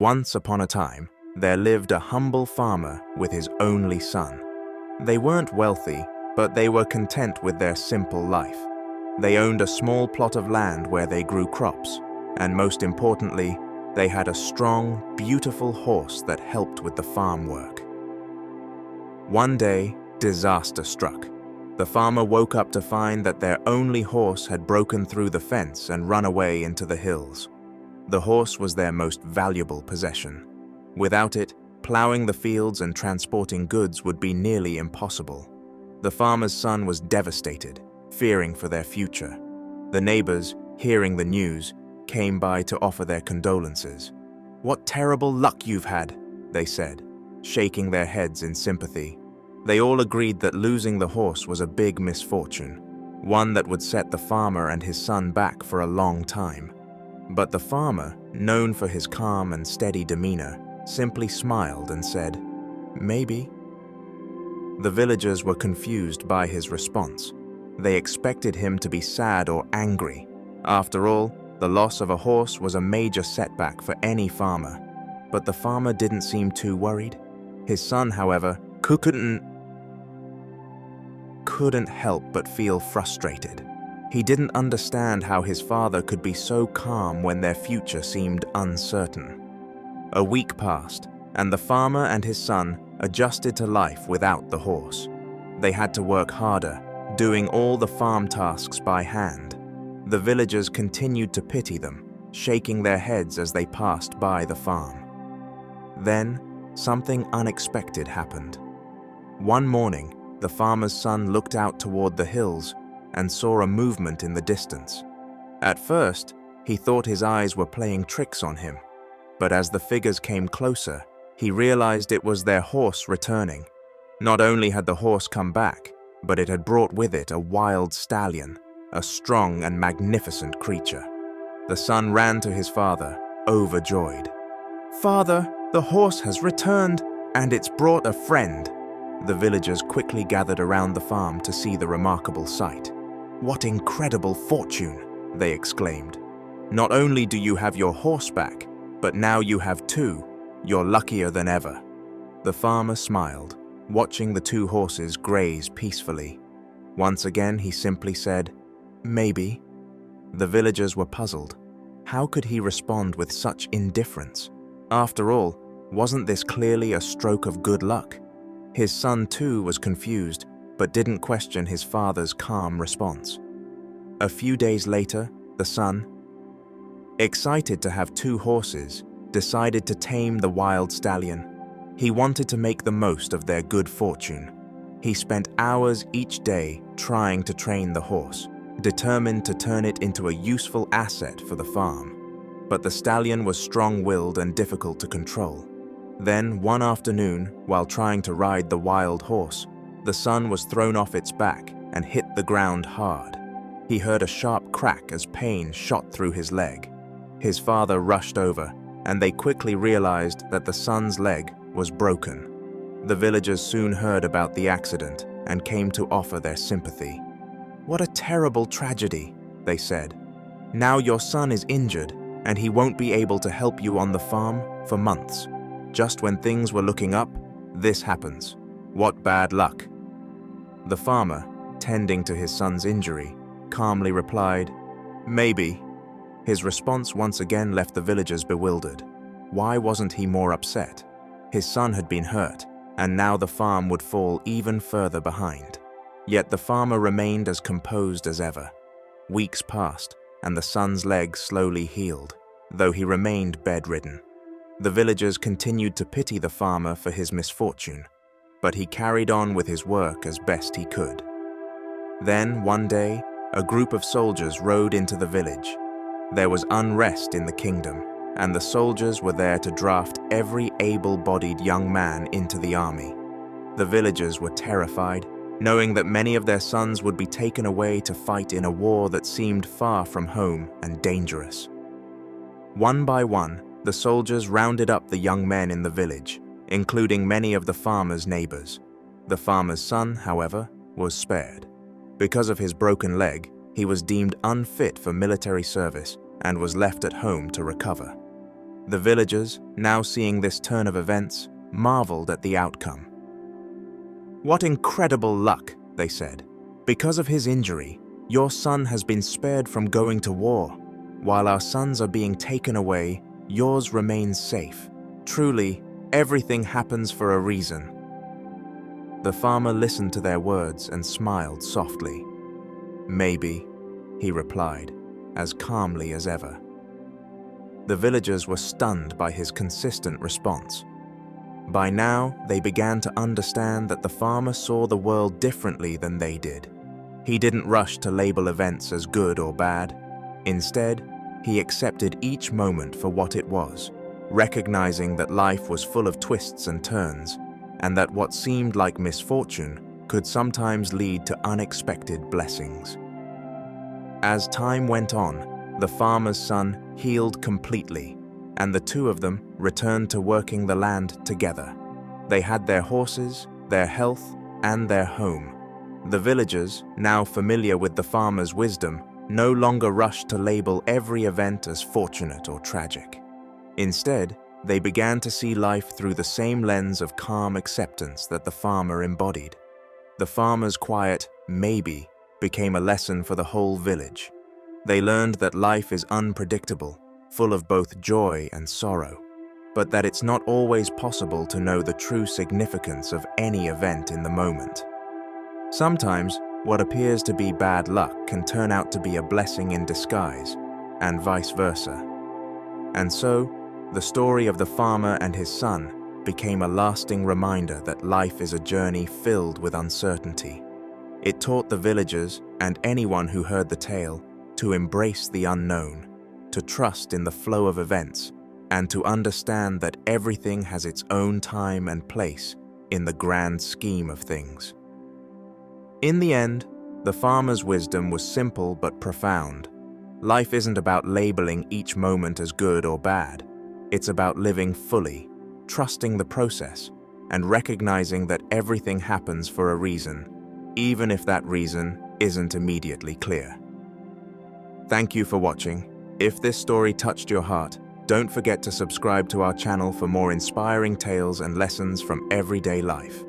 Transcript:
Once upon a time, there lived a humble farmer with his only son. They weren't wealthy, but they were content with their simple life. They owned a small plot of land where they grew crops, and most importantly, they had a strong, beautiful horse that helped with the farm work. One day, disaster struck. The farmer woke up to find that their only horse had broken through the fence and run away into the hills. The horse was their most valuable possession. Without it, plowing the fields and transporting goods would be nearly impossible. The farmer's son was devastated, fearing for their future. The neighbors, hearing the news, came by to offer their condolences. "What terrible luck you've had," they said, shaking their heads in sympathy. They all agreed that losing the horse was a big misfortune, one that would set the farmer and his son back for a long time. But the farmer, known for his calm and steady demeanor, simply smiled and said, "Maybe." The villagers were confused by his response. They expected him to be sad or angry. After all, the loss of a horse was a major setback for any farmer. But the farmer didn't seem too worried. His son, however, couldn't help but feel frustrated. He didn't understand how his father could be so calm when their future seemed uncertain. A week passed, and the farmer and his son adjusted to life without the horse. They had to work harder, doing all the farm tasks by hand. The villagers continued to pity them, shaking their heads as they passed by the farm. Then, something unexpected happened. One morning, the farmer's son looked out toward the hills and saw a movement in the distance. At first, he thought his eyes were playing tricks on him, but as the figures came closer, he realized it was their horse returning. Not only had the horse come back, but it had brought with it a wild stallion, a strong and magnificent creature. The son ran to his father, overjoyed. "Father, the horse has returned, and it's brought a friend." The villagers quickly gathered around the farm to see the remarkable sight. "What incredible fortune!" they exclaimed. "Not only do you have your horse back, but now you have two. You're luckier than ever." The farmer smiled, watching the two horses graze peacefully. Once again, he simply said, "Maybe." The villagers were puzzled. How could he respond with such indifference? After all, wasn't this clearly a stroke of good luck? His son too was confused, but didn't question his father's calm response. A few days later, the son, excited to have two horses, decided to tame the wild stallion. He wanted to make the most of their good fortune. He spent hours each day trying to train the horse, determined to turn it into a useful asset for the farm. But the stallion was strong-willed and difficult to control. Then, one afternoon, while trying to ride the wild horse, the son was thrown off its back and hit the ground hard. He heard a sharp crack as pain shot through his leg. His father rushed over, and they quickly realized that the son's leg was broken. The villagers soon heard about the accident and came to offer their sympathy. "What a terrible tragedy," they said. "Now your son is injured, and he won't be able to help you on the farm for months. Just when things were looking up, this happens. What bad luck." The farmer, tending to his son's injury, calmly replied, "Maybe." His response once again left the villagers bewildered. Why wasn't he more upset? His son had been hurt, and now the farm would fall even further behind. Yet the farmer remained as composed as ever. Weeks passed, and the son's leg slowly healed, though he remained bedridden. The villagers continued to pity the farmer for his misfortune, but he carried on with his work as best he could. Then, one day, a group of soldiers rode into the village. There was unrest in the kingdom, and the soldiers were there to draft every able-bodied young man into the army. The villagers were terrified, knowing that many of their sons would be taken away to fight in a war that seemed far from home and dangerous. One by one, the soldiers rounded up the young men in the village, including many of the farmer's neighbors. The farmer's son, however, was spared. Because of his broken leg, he was deemed unfit for military service and was left at home to recover. The villagers, now seeing this turn of events, marveled at the outcome. "What incredible luck," they said. "Because of his injury, your son has been spared from going to war. While our sons are being taken away, yours remains safe. Truly, everything happens for a reason." The farmer listened to their words and smiled softly. "Maybe," he replied, as calmly as ever. The villagers were stunned by his consistent response. By now, they began to understand that the farmer saw the world differently than they did. He didn't rush to label events as good or bad. Instead, he accepted each moment for what it was, recognizing that life was full of twists and turns, and that what seemed like misfortune could sometimes lead to unexpected blessings. As time went on, the farmer's son healed completely, and the two of them returned to working the land together. They had their horses, their health, and their home. The villagers, now familiar with the farmer's wisdom, no longer rushed to label every event as fortunate or tragic. Instead, they began to see life through the same lens of calm acceptance that the farmer embodied. The farmer's quiet "maybe" became a lesson for the whole village. They learned that life is unpredictable, full of both joy and sorrow, but that it's not always possible to know the true significance of any event in the moment. Sometimes, what appears to be bad luck can turn out to be a blessing in disguise, and vice versa. And so, the story of the farmer and his son became a lasting reminder that life is a journey filled with uncertainty. It taught the villagers, and anyone who heard the tale, to embrace the unknown, to trust in the flow of events, and to understand that everything has its own time and place in the grand scheme of things. In the end, the farmer's wisdom was simple but profound. Life isn't about labeling each moment as good or bad. It's about living fully, trusting the process, and recognizing that everything happens for a reason, even if that reason isn't immediately clear. Thank you for watching. If this story touched your heart, don't forget to subscribe to our channel for more inspiring tales and lessons from everyday life.